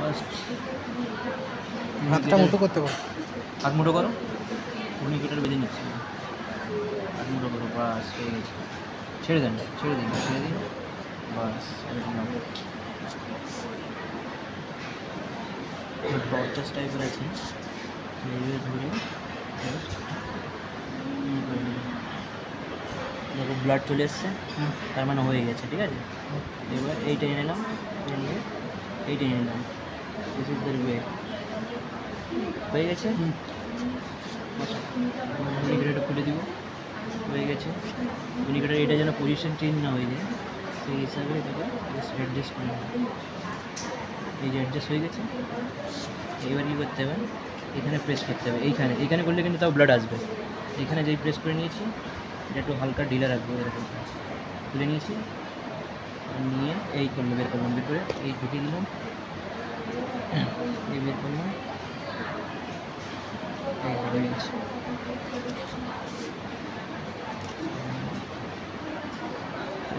First হাতটা মুঠো করতে পারো। হাত মুঠো করো, টুর্নিকেটার বেঁধে নিচ্ছি, হাত মুঠো করো, বাস হয়ে গেছে। ছেড়ে দেন, ছেড়ে দিন, ছেড়ে দিন, বাস। টর্চাস টাইপের আছে, এইভাবে ধরে দেখো ব্লাড চলে এসছে, তার মানে হয়ে গেছে, ঠিক আছে। এবার এই টেনে নিলাম, টেনে নিয়ে এই টেনে নিলাম, দিস ইজ দ্য ওয়ে, হয়ে গেছে। ভিনিগারটা খুলে দিব, হয়ে গেছে। ভিনিগারের এটা যেন পজিশন চেঞ্জ না হয়ে যায়, সেই হিসাবে এটাকে অ্যাডজাস্ট করে নেব। এই যে অ্যাডজাস্ট হয়ে গেছে। এবার কী করতে হবে, এখানে প্রেস করতে হবে, এইখানে এইখানে করলে কিন্তু তাও ব্লাড আসবে। এখানে যেই প্রেস করে নিয়েছি, এটা একটু হালকা ঢিলা রাখবো, এরকম খুলে নিয়েছি, নিয়ে এই করলো, বের করলাম, বের করে এই ঢুকিয়ে দিলাম, এই বের করলাম, এই হয়ে গেছে।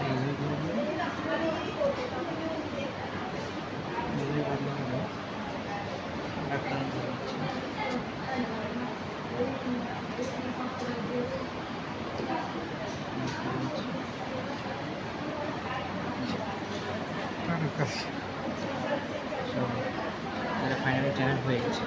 এইভাবে করে দিলাম, এইভাবে করলাম, ডাক্তার ফাইনালি চ্যানেল হয়ে গেছে।